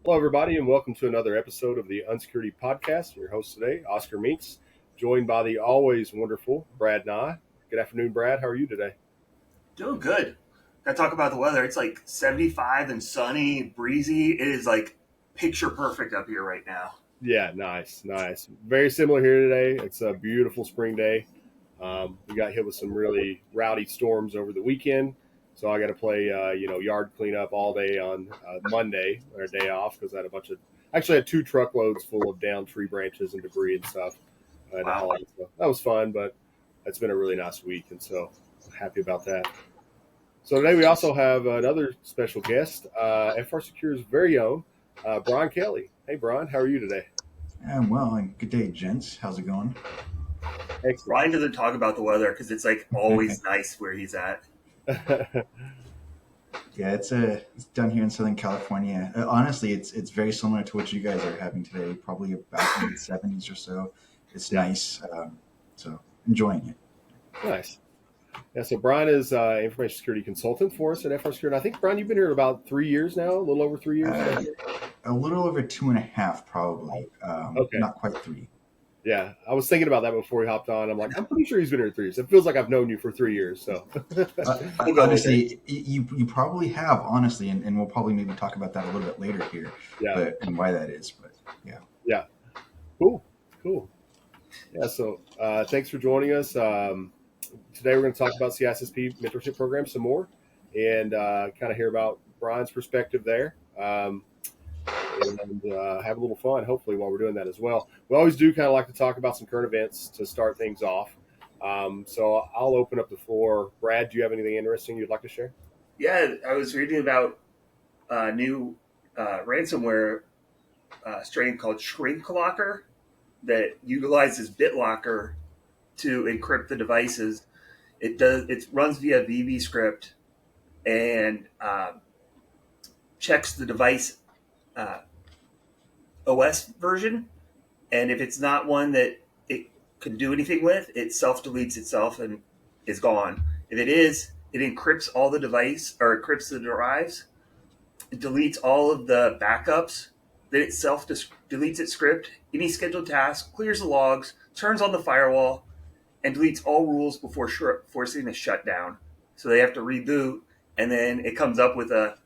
Hello, everybody, and welcome to another episode of the Unsecurity Podcast. Your host today, Oscar Meeks, joined by the always wonderful Brad Nye. Good afternoon, Brad. How are you today? Doing good. Gotta talk about the weather. It's like 75 and sunny, breezy. It is like picture perfect up here right now. Yeah, nice. Very similar here today. It's a beautiful spring day. We got hit with some really rowdy storms over the weekend, so I got to play, yard cleanup all day on Monday, our day off, because I had actually had 2 truckloads full of downed tree branches and debris and stuff. Wow. So that was fun, but it's been a really nice week, and so I'm happy about that. So today we also have another special guest, FRSecure's very own Brian Kelley. Hey, Brian, how are you today? I'm well, and good day, gents. How's it going? Excellent. Brian doesn't talk about the weather because it's like always nice where he's at. Yeah, it's down here in Southern California. Honestly, it's very similar to what you guys are having today. Probably about in the 70s or so. It's nice, so enjoying it. Nice. Yeah, so Brian is information security consultant for us at FRSecure. And I think, Brian, you've been here about 3 years now, a little over 3 years. A little over 2.5, probably. Okay. Not quite 3. Yeah, I was thinking about that before we hopped on. I'm like, I'm pretty sure he's been here 3 years. It feels like I've known you for 3 years. So honestly, you probably have, honestly, and we'll probably maybe talk about that a little bit later here, and why that is. But yeah. Yeah. Cool. Yeah, so thanks for joining us. Today we're going to talk about CISSP Mentorship Program some more and kind of hear about Brian's perspective there. And have a little fun, hopefully, while we're doing that as well. We always do kind of like to talk about some current events to start things off. So I'll open up the floor. Brad, do you have anything interesting you'd like to share? Yeah, I was reading about a new ransomware strain called ShrinkLocker that utilizes BitLocker to encrypt the devices. It runs via VBScript and checks the device OS version, and if it's not one that it can do anything with, it self-deletes itself and is gone. If it is, it encrypts all the device or encrypts the drives. It deletes all of the backups. Then it self-deletes its script, any scheduled task, clears the logs, turns on the firewall, and deletes all rules before forcing a shutdown. So they have to reboot, and then it comes up with a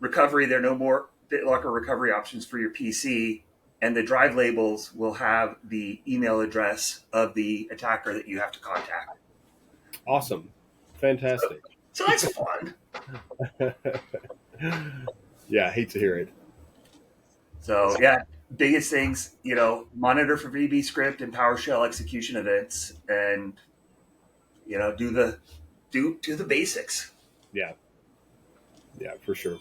recovery. There are no more BitLocker recovery options for your PC, and the drive labels will have the email address of the attacker that you have to contact. Awesome. Fantastic. So that's fun. Yeah, I hate to hear it. So yeah, biggest things, monitor for VBScript and PowerShell execution events, and do the basics. Yeah, for sure.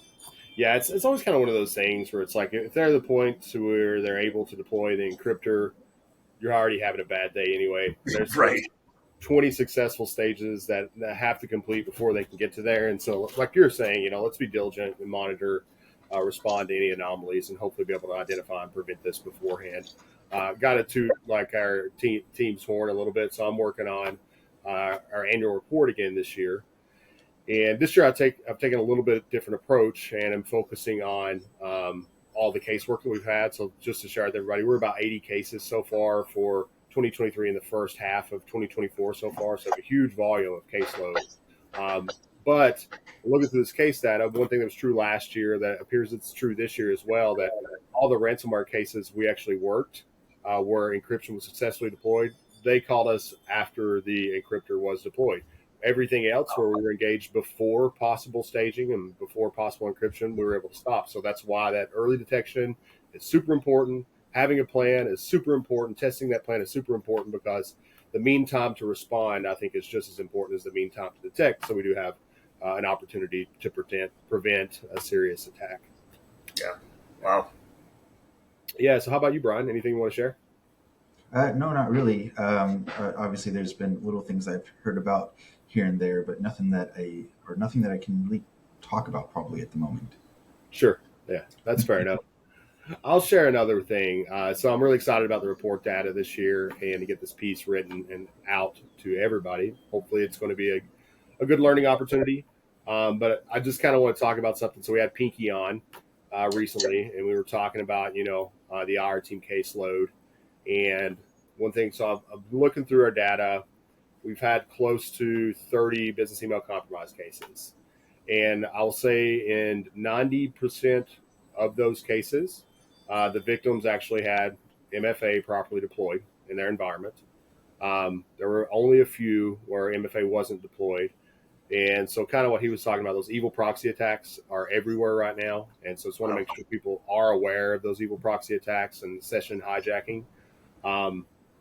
Yeah, it's always kind of one of those things where it's like if they're at the point to where they're able to deploy the encryptor, you're already having a bad day anyway. There's right. 20 successful stages that have to complete before they can get to there. And so, like you're saying, let's be diligent and monitor, respond to any anomalies, and hopefully be able to identify and prevent this beforehand. Got it to like our team's horn a little bit. So I'm working on our annual report again this year. And this year I've taken a little bit different approach, and I'm focusing on all the casework that we've had. So just to share with everybody, we're about 80 cases so far for 2023 and the first half of 2024 so far. So a huge volume of caseload. But looking through this case data, one thing that was true last year that appears it's true this year as well, that all the ransomware cases we actually worked where encryption was successfully deployed, they called us after the encryptor was deployed. Everything else where we were engaged before possible staging and before possible encryption, we were able to stop. So that's why that early detection is super important. Having a plan is super important. Testing that plan is super important because the mean time to respond, I think, is just as important as the mean time to detect. So we do have an opportunity to prevent a serious attack. Yeah. Wow. Yeah. So how about you, Brian? Anything you want to share? No, not really. Obviously, there's been little things I've heard about here and there, but nothing that I can really talk about probably at the moment. Sure. Yeah, that's fair enough. I'll share another thing. So I'm really excited about the report data this year and to get this piece written and out to everybody. Hopefully it's going to be a good learning opportunity. But I just kind of want to talk about something. So we had Pinky on recently, and we were talking about, the IR team caseload. And one thing, so I'm looking through our data. We've had close to 30 business email compromise cases. And I'll say in 90% of those cases, the victims actually had MFA properly deployed in their environment. There were only a few where MFA wasn't deployed. And so kind of what he was talking about, those evil proxy attacks are everywhere right now. And so I just want to make sure people are aware of those evil proxy attacks and session hijacking.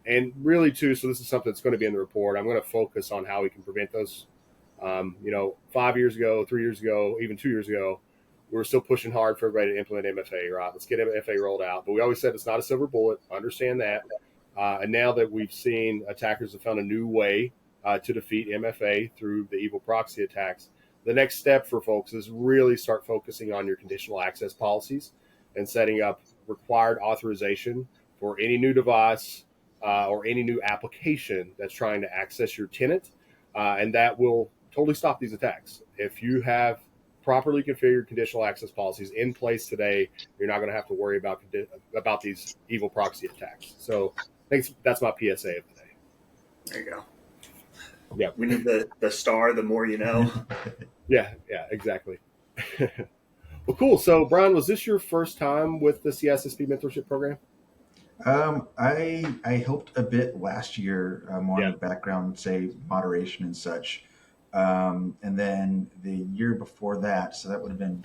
And really, too, so this is something that's going to be in the report. I'm going to focus on how we can prevent those. 5 years ago, 3 years ago, even 2 years ago, we were still pushing hard for everybody to implement MFA, right? Let's get MFA rolled out. But we always said it's not a silver bullet. Understand that. And now that we've seen attackers have found a new way to defeat MFA through the evil proxy attacks, the next step for folks is really start focusing on your conditional access policies and setting up required authorization for any new device or any new application that's trying to access your tenant. And that will totally stop these attacks. If you have properly configured conditional access policies in place today, you're not going to have to worry about these evil proxy attacks. So that's my PSA of the day. There you go. Yeah. We need the star, the more you know. Yeah, exactly. Well, cool. So, Brian, was this your first time with the CISSP Mentorship Program? I helped a bit last year, more on the background, say moderation and such. And then the year before that, so that would have been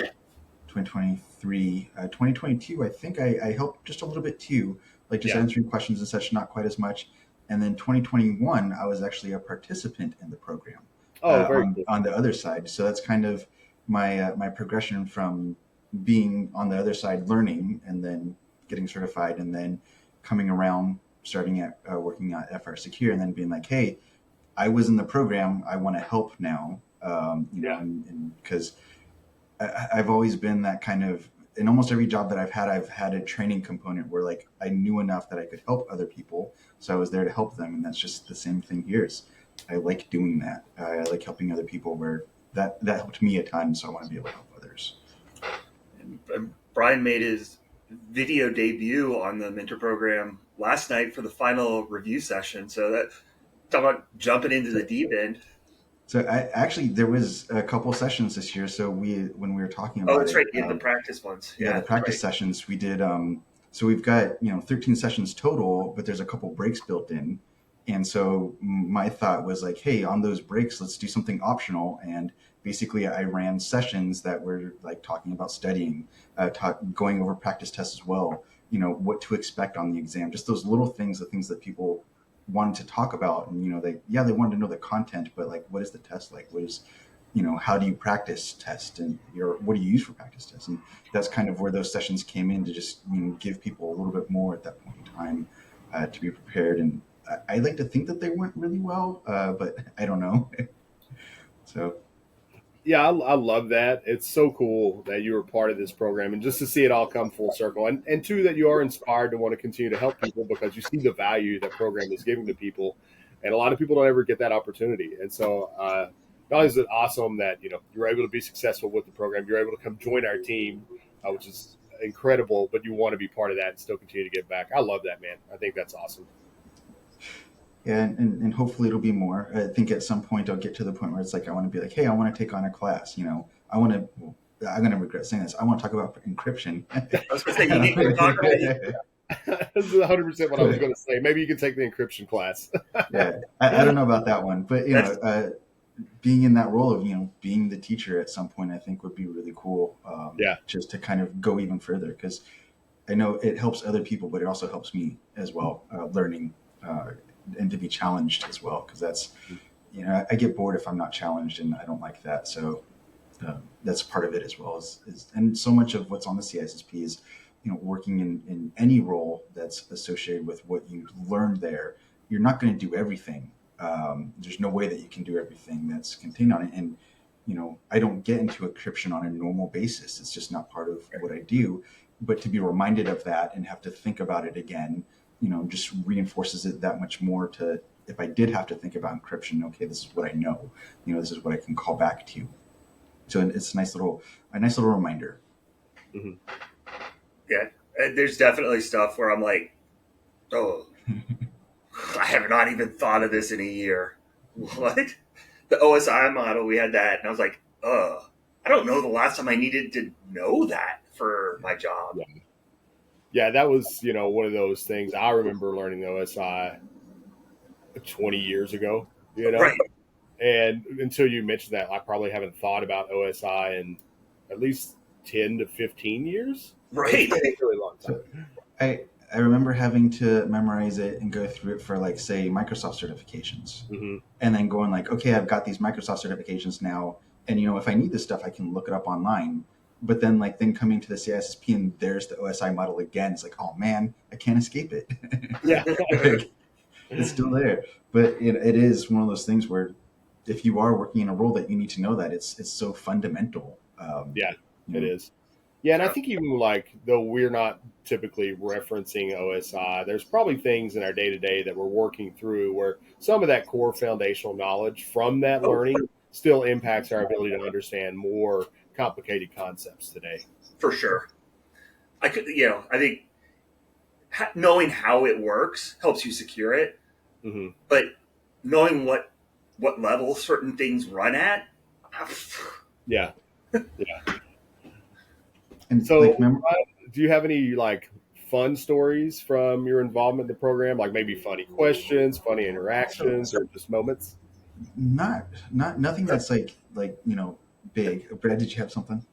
2023, 2022, I think I helped just a little bit too, like just answering questions and such, not quite as much. And then 2021, I was actually a participant in the program on the other side. So that's kind of my progression from being on the other side, learning, and then getting certified, and then coming around, starting at working at FRSecure, and then being like, hey, I was in the program, I want to help now, and because I've always been that kind of, in almost every job that I've had a training component where like I knew enough that I could help other people, so I was there to help them, and that's just the same thing here. I like doing that. I like helping other people, where that helped me a ton, so I want to be able to help others. And Brian made his video debut on the mentor program last night for the final review session. So that, talk about jumping into the deep end. So there was a couple sessions this year. So when we were talking about that's right, the practice ones. The practice sessions we did. So we've got 13 sessions total, but there's a couple breaks built in. And so my thought was like, hey, on those breaks, let's do something optional. And basically, I ran sessions that were like talking about studying, going over practice tests as well. What to expect on the exam, just those little things, the things that people wanted to talk about. And they wanted to know the content, but like, what is the test like? What is, how do you practice test, and what do you use for practice tests? And that's kind of where those sessions came in, to just give people a little bit more at that point in time to be prepared. And I like to think that they went really well, but I don't know. So. Yeah, I love that. It's so cool that you were part of this program, and just to see it all come full circle. And two, that you are inspired to want to continue to help people because you see the value that program is giving to people. And a lot of people don't ever get that opportunity. And so not only is it awesome that, you're able to be successful with the program, you're able to come join our team, which is incredible, but you want to be part of that and still continue to give back. I love that, man. I think that's awesome. Yeah, and hopefully it'll be more. I think at some point I'll get to the point where it's like I want to be like, hey, I want to take on a class. I'm going to regret saying this. I want to talk about encryption. I was going to say, you need to talk about it. This is 100% what I was going to say. Maybe you can take the encryption class. Yeah, I don't know about that one, but being in that role of being the teacher at some point, I think would be really cool. Just to kind of go even further, because I know it helps other people, but it also helps me as well, learning. And to be challenged as well, because that's, I get bored if I'm not challenged, and I don't like that. So that's part of it as well. And so much of what's on the CISSP is, working in any role that's associated with what you learned there. You're not going to do everything. There's no way that you can do everything that's contained on it. And, I don't get into encryption on a normal basis. It's just not part of what I do. But to be reminded of that and have to think about it again, just reinforces it that much more to, if I did have to think about encryption, okay, this is what I know, this is what I can call back to. So it's a nice little reminder. Mm-hmm. Yeah, there's definitely stuff where I'm like, oh, I have not even thought of this in a year. What? The OSI model, we had that, and I was like, I don't know the last time I needed to know that for my job. Yeah. Yeah, that was, one of those things. I remember learning OSI 20 years ago, Right. and until you mentioned that, I probably haven't thought about OSI in at least 10 to 15 years. Right. It's been a really long time. So I remember having to memorize it and go through it for, like, say, Microsoft certifications, Mm-hmm. and then going like, okay, I've got these Microsoft certifications now, and if I need this stuff, I can look it up online. But then coming to the CISSP and there's the OSI model again. It's like, oh man, I can't escape it. Yeah. Like, it's still there. But it is one of those things where if you are working in a role that you need to know that, it's so fundamental. Yeah, it is. Yeah, and I think even though we're not typically referencing OSI, there's probably things in our day-to-day that we're working through where some of that core foundational knowledge from that learning still impacts our ability to understand more complicated concepts today. For sure. I think knowing how it works helps you secure it. Mm-hmm. But knowing what level certain things run at. Yeah. And so, do you have any fun stories from your involvement in the program? Like maybe funny questions, funny interactions, or just moments? Nothing that's big. Brad, did you have something?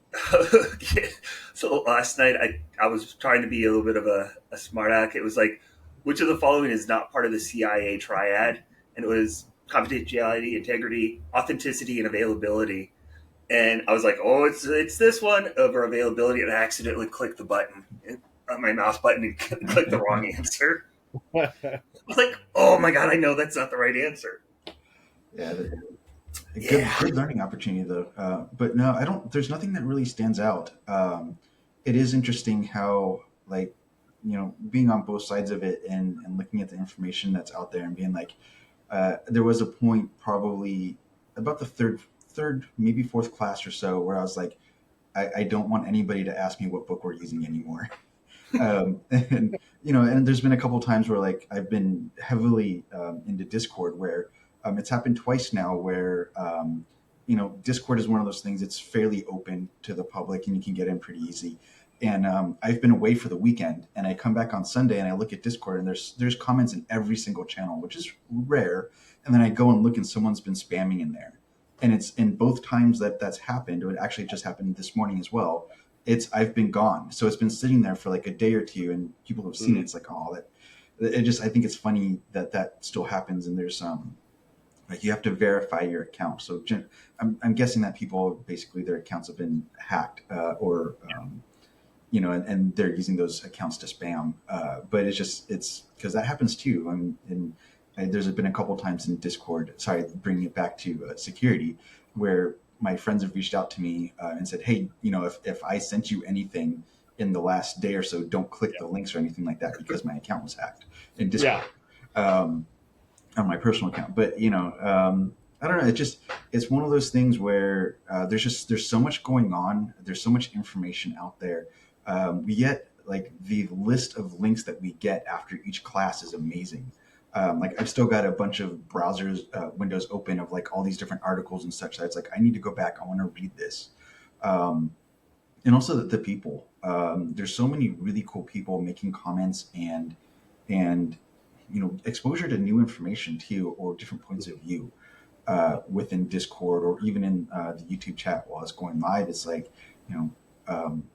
So last night I was trying to be a little bit of a smart aleck. It was like, which of the following is not part of the CIA triad? And it was confidentiality, integrity, authenticity, and availability. And I was like, oh, it's this one over availability, and I accidentally clicked the button on my mouse button and clicked the wrong answer. I was like, oh my God, I know that's not the right answer. Yeah. Good learning opportunity though. But no, I don't, there's nothing that really stands out. It is interesting how being on both sides of it and looking at the information that's out there and being like, there was a point probably about the third, maybe fourth class or so where I was like, I don't want anybody to ask me what book we're using anymore. And there's been a couple times where I've been heavily into Discord where it's happened twice now where, Discord is one of those things. It's fairly open to the public and you can get in pretty easy. And I've been away for the weekend and I come back on Sunday and I look at Discord and there's comments in every single channel, which is rare. And then I go and look and someone's been spamming in there. And it's in both times that's happened. It actually just happened this morning as well. I've been gone. So it's been sitting there for a day or two and people have seen it. It's like, oh, I think it's funny that still happens. And there's you have to verify your account. So I'm guessing that people basically their accounts have been hacked and they're using those accounts to spam. But it's because that happens too. There's been a couple times in Discord, sorry, bringing it back to security, where my friends have reached out to me and said, hey, if I sent you anything in the last day or so, don't click the links or anything like that because my account was hacked in Discord on my personal account. But, I don't know. It's one of those things where there's so much going on. There's so much information out there. We get the list of links that we get after each class is amazing. I've still got a bunch of browsers windows open of all these different articles and such. That's I need to go back. I want to read this. And also the people. There's so many really cool people making comments and exposure to new information too, or different points of view within Discord or even in the YouTube chat while it's going live. It's a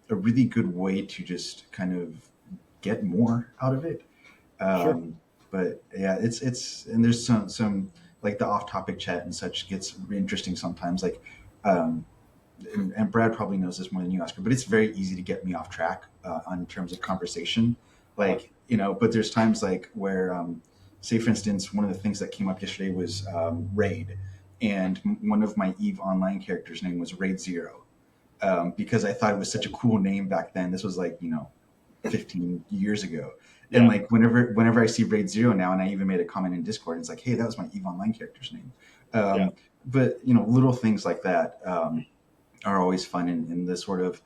really good way to just kind of get more out of it. Sure. But yeah, it's and there's some the off-topic chat and such gets interesting sometimes. And Brad probably knows this more than you, Oscar, but it's very easy to get me off track on terms of conversation. But there's times where, say for instance, one of the things that came up yesterday was Raid, and one of my EVE Online characters' name was Raid Zero, because I thought it was such a cool name back then. This was 15 years ago. And whenever I see Raid Zero now, and I even made a comment in Discord, it's hey, that was my EVE Online character's name. But little things like that are always fun in this sort of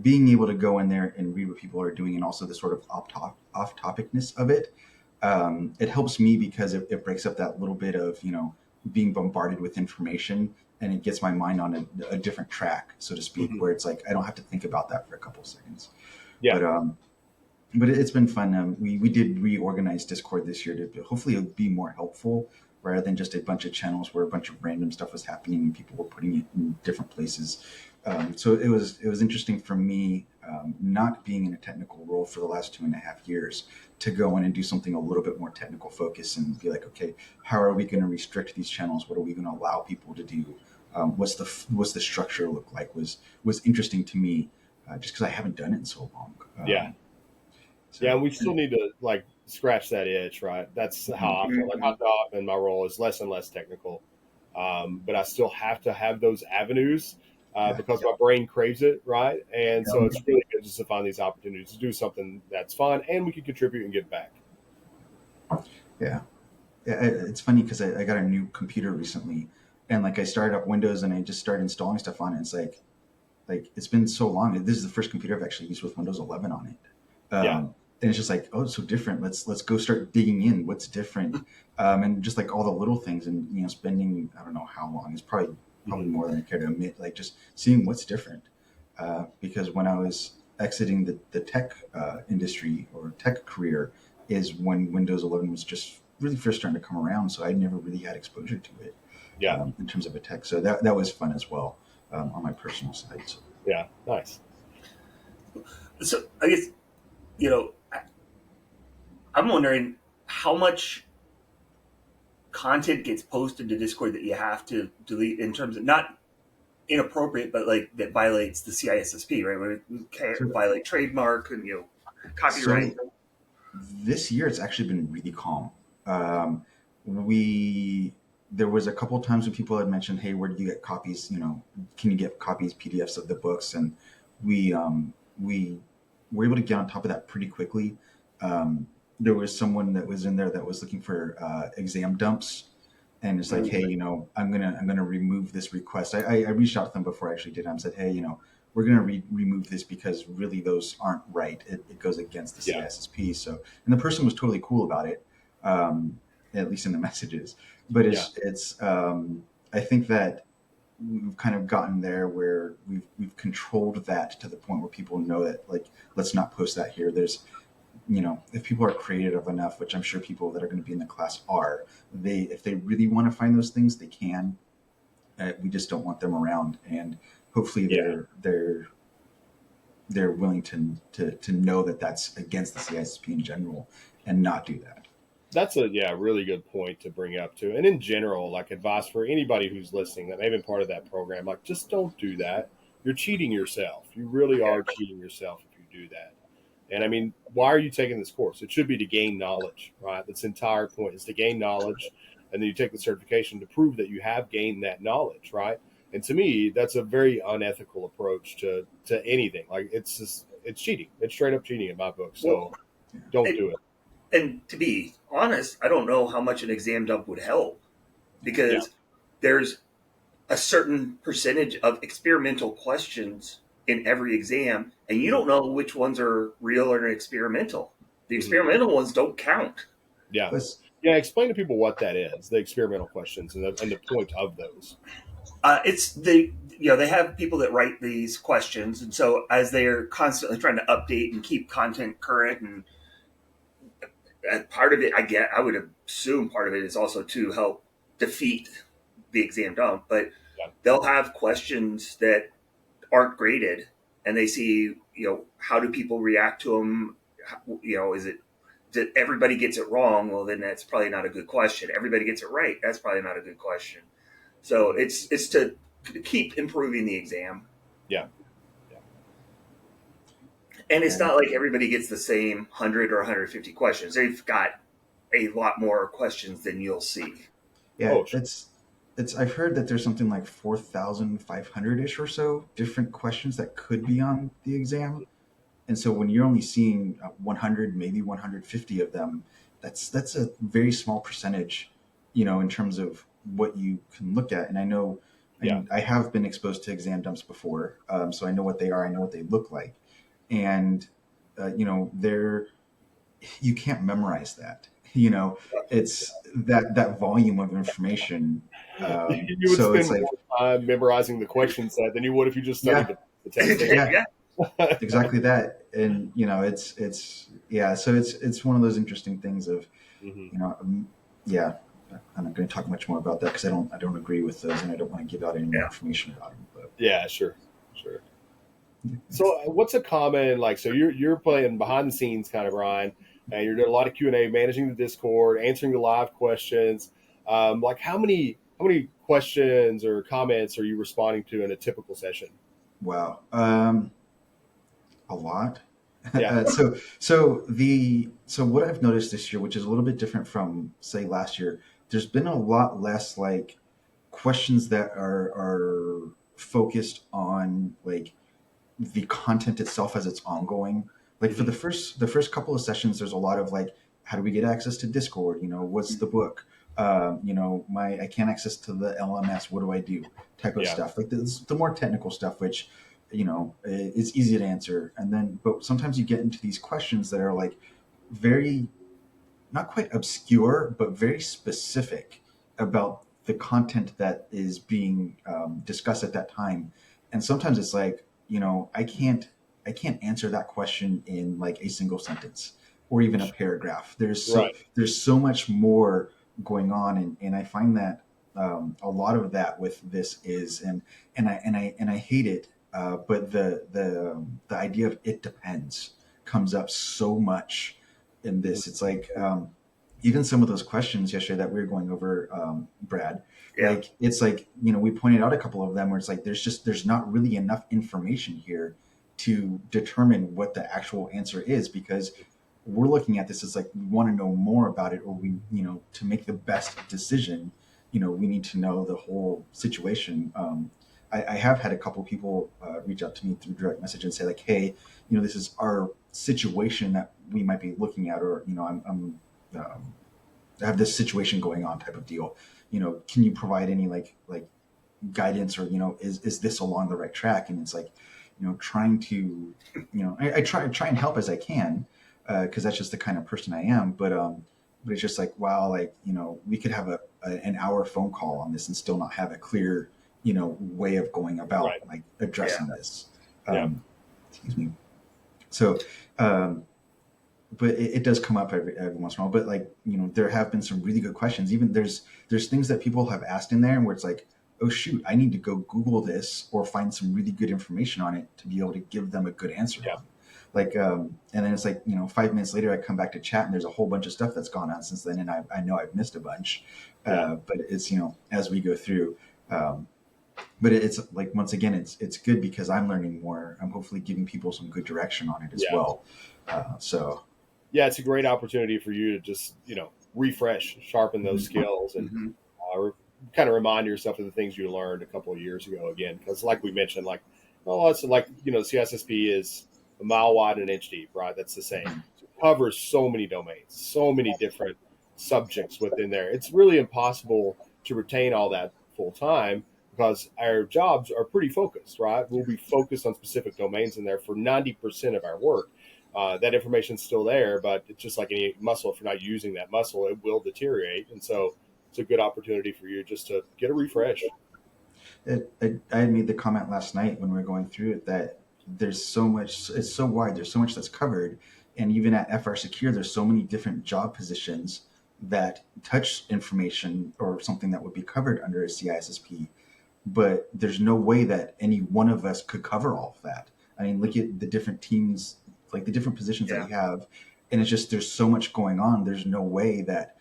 being able to go in there and read what people are doing, and also the sort of off topicness of it, it helps me because it breaks up that little bit of, being bombarded with information, and it gets my mind on a different track, so to speak, where it's like I don't have to think about that for a couple of seconds. Yeah. But it's been fun. We did reorganize Discord this year to hopefully be more helpful, rather than just a bunch of channels where a bunch of random stuff was happening and people were putting it in different places. So it was interesting for me, not being in a technical role for the last 2.5 years, to go in and do something a little bit more technical focus and be like, okay, how are we going to restrict these channels? What are we going to allow people to do? What's the structure look like? Was interesting to me, just because I haven't done it in so long. And we still need to scratch that itch, right? That's how I feel. Like my job and my role is less and less technical, but I still have to have those avenues because my brain craves it, right? And so it's really good just to find these opportunities to do something that's fun and we can contribute and give back. Yeah, it's funny because I got a new computer recently, and I started up Windows and I just started installing stuff on it. It's like it's been so long. This is the first computer I've actually used with Windows 11 on it. And it's just oh, it's so different. Let's go start digging in. What's different? And just all the little things, and spending, I don't know how long. It's probably more than I care to admit. Just seeing what's different. Because when I was exiting the tech industry or tech career, is when Windows 11 was just really first starting to come around. So I never really had exposure to it. In terms of a tech. So that was fun as well on my personal side. So. Yeah, nice. So I guess I'm wondering how much content gets posted to Discord that you have to delete in terms of not inappropriate, but that violates the CISSP, right? Where we can't violate trademark and copyright. So this year, it's actually been really calm. There was a couple of times when people had mentioned, "Hey, where do you get copies? Can you get copies, PDFs of the books?" And we were able to get on top of that pretty quickly. There was someone that was in there that was looking for exam dumps, and it's hey, I'm gonna remove this request. I reached out to them before I actually did it. I said, hey, we're gonna remove this because really those aren't right. It goes against the CISSP. So, and the person was totally cool about it, at least in the messages. But it's I think that we've kind of gotten there where we've controlled that to the point where people know that let's not post that here. There's if people are creative enough, which I'm sure people that are going to be in the class are, if they really want to find those things, they can. We just don't want them around, and hopefully they're willing to know that that's against the CISSP in general and not do that. That's a really good point to bring up too. And in general, advice for anybody who's listening that may have been part of that program, just don't do that. You're cheating yourself. You really are cheating yourself if you do that. And I mean, why are you taking this course? It should be to gain knowledge, right? That's the entire point, is to gain knowledge. And then you take the certification to prove that you have gained that knowledge, right? And to me, that's a very unethical approach to anything. It's cheating. It's straight up cheating in my book. So don't do it. And to be honest, I don't know how much an exam dump would help, because there's a certain percentage of experimental questions in every exam, and you don't know which ones are real or experimental. The experimental ones don't count. Yeah. Explain to people what that is, the experimental questions and the point of those. It's they have people that write these questions, and so as they're constantly trying to update and keep content current, and part of it, I would assume part of it is also to help defeat the exam dump, but they'll have questions that aren't graded, and they see, how do people react to them? Is it that everybody gets it wrong? Well, then that's probably not a good question. Everybody gets it right. That's probably not a good question. So it's to keep improving the exam. Yeah. And it's not like everybody gets the same 100 or 150 questions. They've got a lot more questions than you'll see. Yeah, it's. I've heard that there's something like 4,500-ish or so different questions that could be on the exam. And so when you're only seeing 100, maybe 150 of them, that's a very small percentage, in terms of what you can look at. And I know And I have been exposed to exam dumps before, so I know what they are. I know what they look like, and you can't memorize that. It's that volume of information. You would So spend it's like more time memorizing the question set than you would if you just studied the test. yeah, exactly that. And so it's one of those interesting things of yeah. I'm not going to talk much more about that because I don't agree with those, and I don't want to give out any more information about them. But yeah, sure. So what's a common, so you're playing behind the scenes kind of, Brian, and you're doing a lot of Q&A, managing the Discord, answering the live questions. How many questions or comments are you responding to in a typical session? Wow. A lot. Yeah. So what I've noticed this year, which is a little bit different from say last year, there's been a lot less questions that are focused on the content itself as it's ongoing. For the first couple of sessions, there's a lot of how do we get access to Discord? What's the book? I can't access to the LMS. What do I do? Type of stuff. The more technical stuff, which it's easy to answer. But sometimes you get into these questions that are very, not quite obscure, but very specific about the content that is being discussed at that time. And sometimes it's I can't answer that question in a single sentence or even a paragraph. There's so much more going on, and I find that a lot of that with this is and I hate it. But the idea of it depends comes up so much in this. It's even some of those questions yesterday that we were going over, Brad. Yeah. It's we pointed out a couple of them where it's there's not really enough information here to determine what the actual answer is, because we're looking at this as we want to know more about it, or we to make the best decision, we need to know the whole situation. I have had a couple people reach out to me through direct message and say hey, this is our situation that we might be looking at, or I have this situation going on type of deal. Can you provide any guidance, or is this along the right track? And it's trying to I try and help as I can, because that's just the kind of person I am. But it's just wow, we could have an hour phone call on this and still not have a clear way of going about addressing this. Excuse me. So, but it does come up every once in a while. But there have been some really good questions. Even there's things that people have asked in there where it's oh shoot, I need to go Google this or find some really good information on it to be able to give them a good answer on. And then it's 5 minutes later, I come back to chat and there's a whole bunch of stuff that's gone on since then, and I know I've missed a bunch. But it's as we go through. But it's once again, it's good because I'm learning more. I'm hopefully giving people some good direction on it as well. Yeah, it's a great opportunity for you to just refresh, sharpen those skills, and kind of remind yourself of the things you learned a couple of years ago again. Because like we mentioned, it's CISSP is a mile wide and an inch deep, right? That's the same. It covers so many domains, so many different subjects within there. It's really impossible to retain all that full time, because our jobs are pretty focused, right? We'll be focused on specific domains in there for 90% of our work. That information's still there, but it's just like any muscle. If you're not using that muscle, it will deteriorate. And so it's a good opportunity for you just to get a refresh. I made the comment last night when we were going through it that there's so much, it's so wide, there's so much that's covered. And even at FRSecure, there's so many different job positions that touch information or something that would be covered under a CISSP. But there's no way that any one of us could cover all of that. I mean, look at the different teams, the different positions that we have. And it's just, there's so much going on. There's no way that,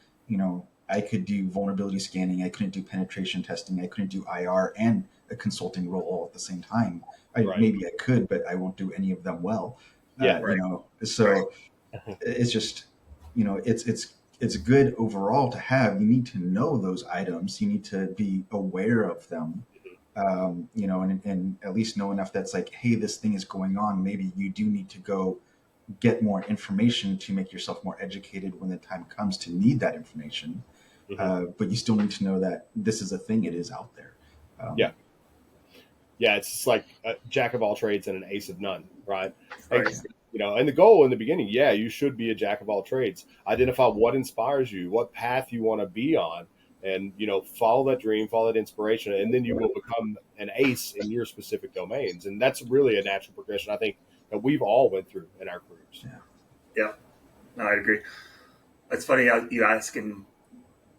I could do vulnerability scanning. I couldn't do penetration testing. I couldn't do IR and a consulting role all at the same time. Maybe I could, but I won't do any of them well. So it's just, it's good overall to have. You need to know those items. You need to be aware of them. And at least know enough that's hey, this thing is going on. Maybe you do need to go get more information to make yourself more educated when the time comes to need that information. But you still need to know that this is a thing. It is out there. Yeah, it's just like a jack of all trades and an ace of none, right? Right. And the goal in the beginning, yeah, you should be a jack of all trades. Identify what inspires you, what path you want to be on, and follow that dream, follow that inspiration, and then you will become an ace in your specific domains. And that's really a natural progression I think that we've all went through in our careers. Yeah, no, I agree. It's funny you asking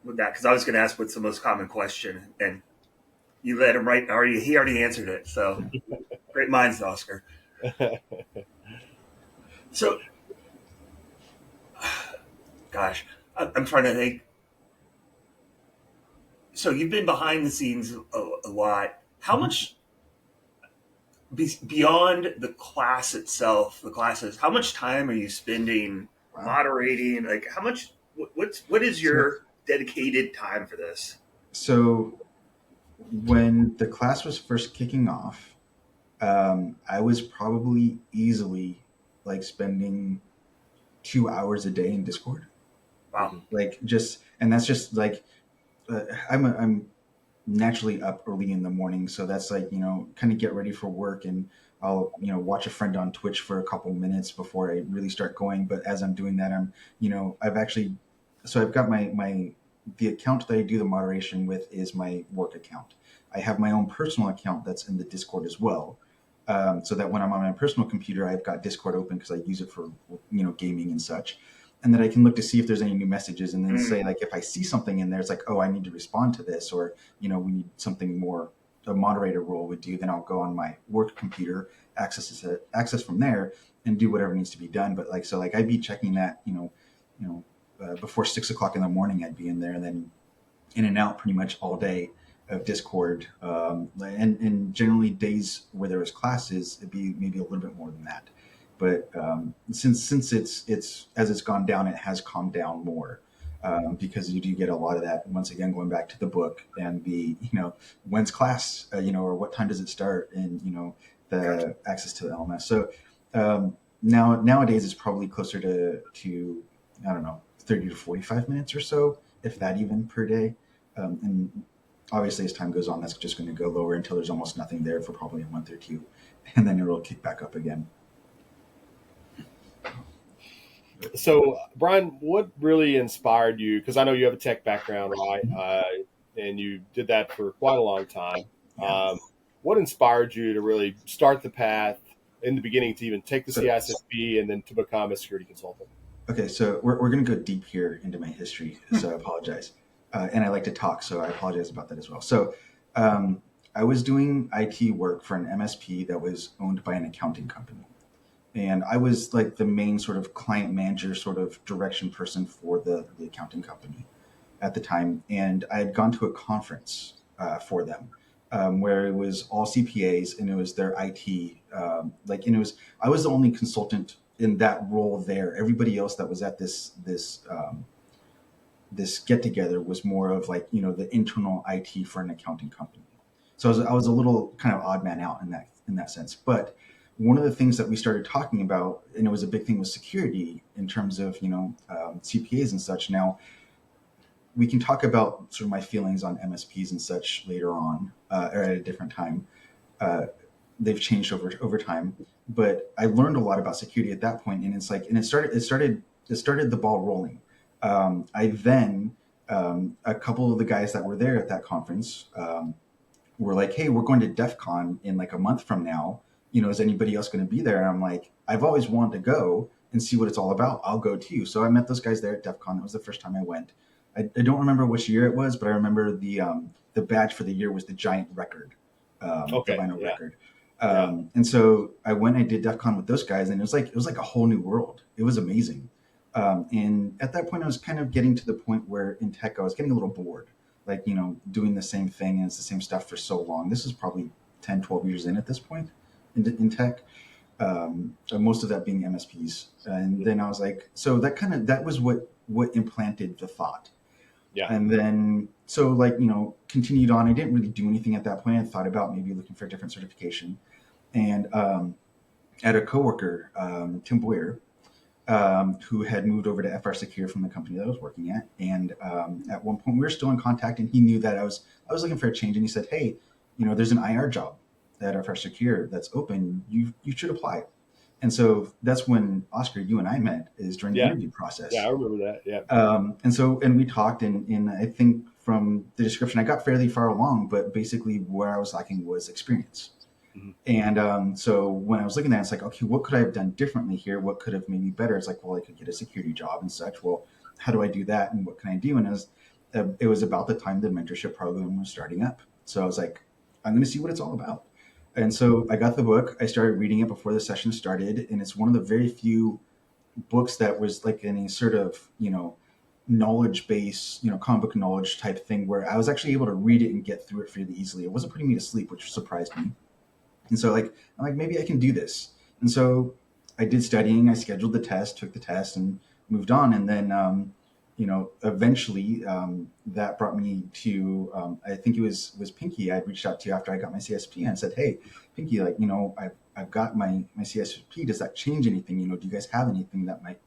with that, because I was going to ask what's the most common question, and you let him right. He already answered it. So great minds, Oscar. So, gosh, I'm trying to think. So you've been behind the scenes a lot. How much beyond the class itself, the classes? How much time are you spending moderating? Like, how much? What is your dedicated time for this? So when the class was first kicking off, I was probably easily like spending 2 hours a day in Discord. Wow. And that's just like, I'm naturally up early in the morning. So that's like, kind of get ready for work, and I'll, watch a friend on Twitch for a couple minutes before I really start going. But as I'm doing that, I've got the account that I do the moderation with is my work account. I have my own personal account that's in the Discord as well. So that when I'm on my personal computer, I've got Discord open because I use it for, gaming and such. And then I can look to see if there's any new messages, and then say, like, if I see something in there, it's like, oh, I need to respond to this, or, we need something more a moderator role would do. Then I'll go on my work computer, access from there, and do whatever needs to be done. But I'd be checking that, before 6 o'clock in the morning, I'd be in there, and then in and out pretty much all day of Discord. And generally days where there was classes, it'd be maybe a little bit more than that. But since it's gone down, it has calmed down more, because you do get a lot of that. Once again, going back to the book and the, when's class, or what time does it start, and, the access to the LMS. So nowadays it's probably closer to I don't know, 30 to 45 minutes or so, if that even, per day. And obviously as time goes on, that's just going to go lower until there's almost nothing there for probably a month or two, and then it'll kick back up again. So, Brian, what really inspired you? Because I know you have a tech background, right? And you did that for quite a long time. What inspired you to really start the path in the beginning to even take the CISSP and then to become a security consultant? Okay, so we're going to go deep here into my history, so I apologize. And I like to talk, so I apologize about that as well. So I was doing IT work for an MSP that was owned by an accounting company. And I was like the main sort of client manager, sort of direction person for the accounting company at the time. And I had gone to a conference for them where it was all CPAs, and it was their IT. I was the only consultant in that role there. Everybody else that was at this get together was more of like, the internal IT for an accounting company. So I was a little kind of odd man out in that sense. But one of the things that we started talking about, and it was a big thing, was security in terms of, CPAs and such. Now, we can talk about sort of my feelings on MSPs and such later on, or at a different time. They've changed over time, but I learned a lot about security at that point, and it started the ball rolling. I then, a couple of the guys that were there at that conference were like, hey, we're going to DEF CON in like a month from now. Is anybody else going to be there? And I'm like, I've always wanted to go and see what it's all about. I'll go too. So I met those guys there at DEF CON. That was the first time I went. I don't remember which year it was, but I remember the badge for the year was the giant record, the vinyl record. And so I went and I did DEF CON with those guys, and it was like a whole new world. It was amazing. And at that point, I was kind of getting to the point where in tech, I was getting a little bored, like, doing the same thing and it's the same stuff for so long. This is probably 10, 12 years in at this point in tech, most of that being MSPs. And then I was like, so that was what implanted the thought. Yeah. And then, continued on. I didn't really do anything at that point. I thought about maybe looking for a different certification. And at a coworker, Tim Boyer, who had moved over to FRSecure from the company that I was working at. And at one point we were still in contact, and he knew that I was looking for a change. And he said, hey, there's an IR job at FRSecure that's open, you should apply. And so that's when Oscar, you and I met, is during the interview process. Yeah, I remember that. Yeah. And we talked, and I think from the description, I got fairly far along, but basically where I was lacking was experience. Mm-hmm. And so when I was looking at it, it's like, okay, what could I have done differently here? What could have made me better? It's like, well, I could get a security job and such. Well, how do I do that? And what can I do? And it was about the time the mentorship program was starting up. So I was like, I'm going to see what it's all about. And so I got the book. I started reading it before the session started. And it's one of the very few books that was like any sort of, knowledge base, comic book knowledge type thing, where I was actually able to read it and get through it fairly easily. It wasn't putting me to sleep, which surprised me. And so I'm like, maybe I can do this. And so I did studying. I scheduled the test, took the test, and moved on. And then, eventually that brought me to, I think it was Pinky. I reached out to after I got my CISSP and said, hey, Pinky, I've got my CISSP. Does that change anything? Do you guys have anything that might,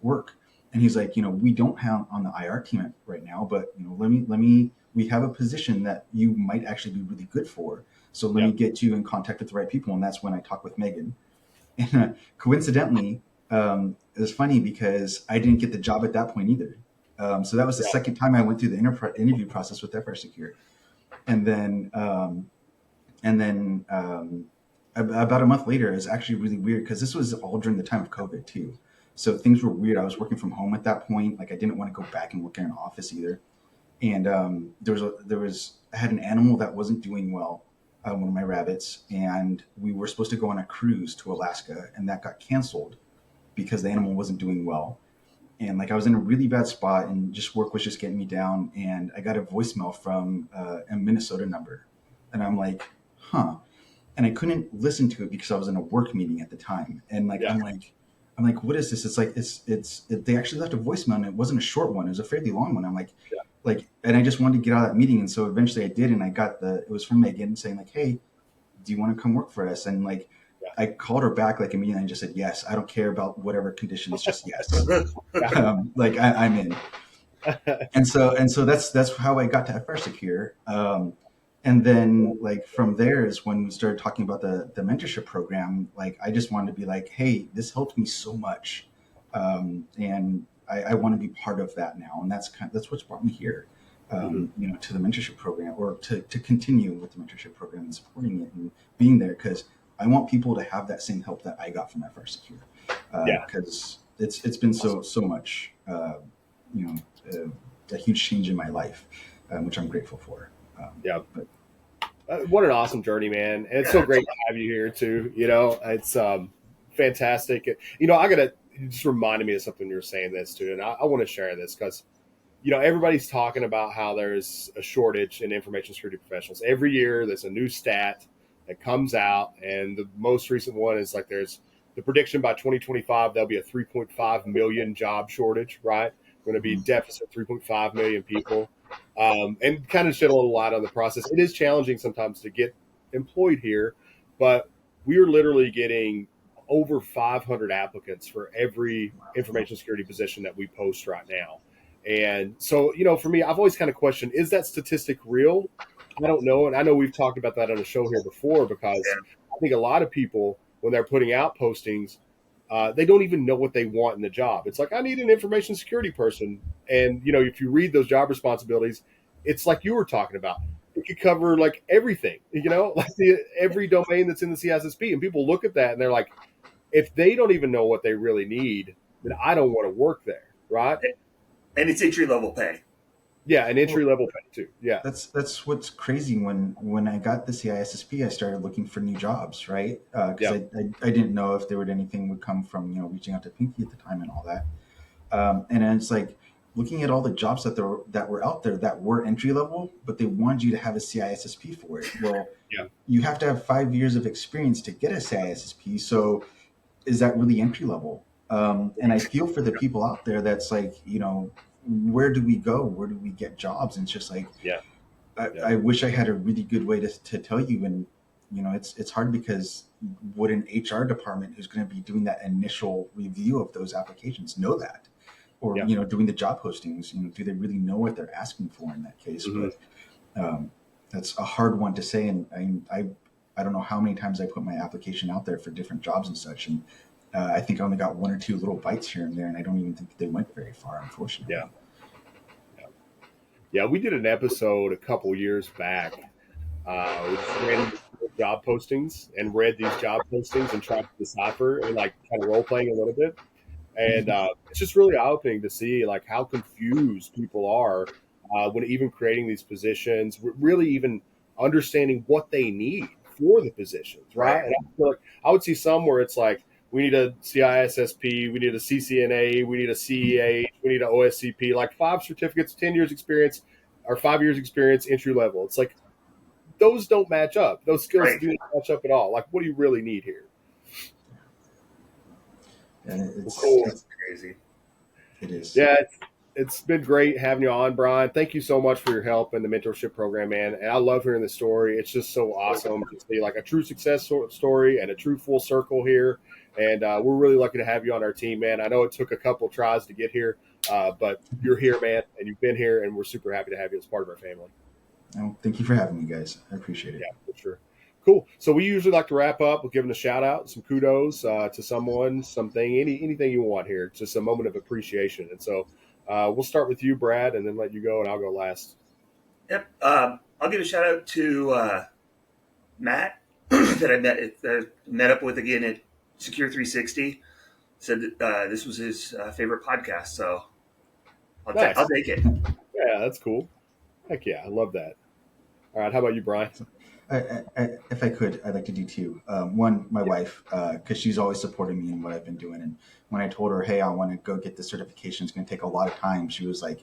work? And he's like, we don't have on the IR team right now, but, we have a position that you might actually be really good for. So let me get you in contact with the right people. And that's when I talked with Megan. And coincidentally, it was funny because I didn't get the job at that point either. So that was the second time I went through the interview process with FRSecure. And then about a month later, it was actually really weird because this was all during the time of COVID too. So things were weird. I was working from home at that point. Like I didn't want to go back and work in an office either. And I had an animal that wasn't doing well, one of my rabbits, and we were supposed to go on a cruise to Alaska, and that got canceled because the animal wasn't doing well. And I was in a really bad spot, and just work was just getting me down. And I got a voicemail from a Minnesota number, and I'm like, huh. And I couldn't listen to it because I was in a work meeting at the time. And I'm like, what is this? It's like, they actually left a voicemail, and it wasn't a short one. It was a fairly long one. I'm like, and I just wanted to get out of that meeting. And so eventually I did. And I got it was from Megan saying like, hey, do you want to come work for us? And I called her back immediately and just said, yes, I don't care about whatever conditions, just yes. I'm in. And so that's how I got to FRSecure. And then from there is when we started talking about the mentorship program. I just wanted to be like, hey, this helped me so much. And I want to be part of that now. And that's what's brought me here, to the mentorship program, or to continue with the mentorship program and supporting it and being there. Cause I want people to have that same help that I got from FRSecure. Cause it's been so much, a huge change in my life, which I'm grateful for. What an awesome journey, man. And it's so great to have you here too. It's fantastic. It just reminded me of something you were saying this too. And I want to share this because, everybody's talking about how there's a shortage in information security professionals. Every year there's a new stat that comes out. And the most recent one is there's the prediction by 2025, there'll be a 3.5 million job shortage, right? Going to be deficit 3.5 million people. And kind of shed a little light on the process. It is challenging sometimes to get employed here, but we are literally getting over 500 applicants for every information security position that we post right now. And so, for me, I've always kind of questioned, is that statistic real? I don't know. And I know we've talked about that on the show here before, because I think a lot of people, when they're putting out postings, they don't even know what they want in the job. It's like, I need an information security person. And, if you read those job responsibilities, it's like you were talking about. It could cover everything, every domain that's in the CISSP. And people look at that and they're like, if they don't even know what they really need, then I don't want to work there, right? And it's entry-level pay. Yeah, and entry-level pay too. Yeah. That's what's crazy. When I got the CISSP, I started looking for new jobs, right? Because I didn't know if there would anything would come from, reaching out to Pinky at the time and all that. And it's looking at all the jobs that were out there that were entry-level, but they wanted you to have a CISSP for it. Well, you have to have 5 years of experience to get a CISSP. So is that really entry level? And I feel for the people out there that's where do we go? Where do we get jobs? And it's just I wish I had a really good way to tell you. And, it's hard because would an HR department who's going to be doing that initial review of those applications know that? Or, doing the job postings, do they really know what they're asking for in that case? Mm-hmm. But that's a hard one to say. And I I don't know how many times I put my application out there for different jobs and such. And I think I only got 1 or 2 little bites here and there. And I don't even think they went very far, unfortunately. Yeah. We did an episode a couple years back. We just ran job postings and read these job postings and tried to decipher and like kind of role playing a little bit. And it's just really eye-opening to see like how confused people are when even creating these positions, really even understanding what they need for the positions, right? And I feel like I would see some where it's like, we need a CISSP, we need a CCNA, we need a CEA, we need an OSCP, like 5 certificates, 10 years experience, or 5 years experience, entry level. It's like, those don't match up. Those skills do not match up at all. Like, what do you really need here? And it's crazy. It is. Yeah, it's been great having you on, Brian. Thank you so much for your help in the mentorship program, man. And I love hearing the story. It's just so awesome to see like a true success story and a true full circle here. And we're really lucky to have you on our team, man. I know it took a couple tries to get here, but you're here, man, and you've been here, and we're super happy to have you as part of our family. Oh, thank you for having me, guys. I appreciate it. Yeah, for sure. Cool. So we usually like to wrap up with giving a shout out, some kudos to someone, something, anything you want here. Just a moment of appreciation. And so we'll start with you, Brad, and then let you go, and I'll go last. Yep. I'll give a shout out to Matt that I met up with again at Secure 360. Said that this was his favorite podcast, so I'll take it. Yeah, that's cool. Heck yeah, I love that. All right, how about you, Brian? If I could, I'd like to do 2. One, my wife, because she's always supporting me in what I've been doing. And when I told her, hey, I want to go get this certification, it's going to take a lot of time, she was like,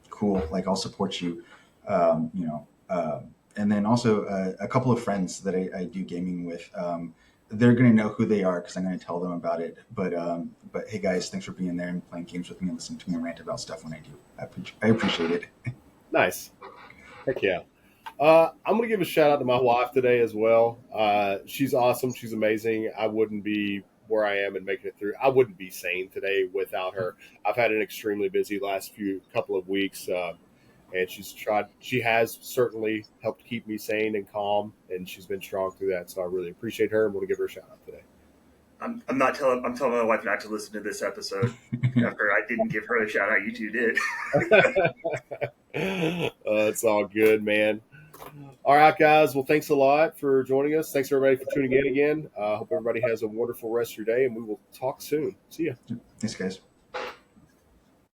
cool, like I'll support you. And then also a couple of friends that I do gaming with, they're going to know who they are because I'm going to tell them about it. But hey, guys, thanks for being there and playing games with me and listening to me rant about stuff when I do. I appreciate it. Nice. Heck yeah. I'm going to give a shout out to my wife today as well. She's awesome. She's amazing. I wouldn't be where I am and making it through. I wouldn't be sane today without her. I've had an extremely busy last couple of weeks, and she has certainly helped keep me sane and calm, and she's been strong through that. So I really appreciate her, and want to give her a shout out today. I'm telling my wife not to listen to this episode after I didn't give her a shout out. You two did. It's all good, man. All right, guys. Well, thanks a lot for joining us. Thanks, everybody, for tuning in again. Hope everybody has a wonderful rest of your day, and we will talk soon. See ya. Thanks, guys.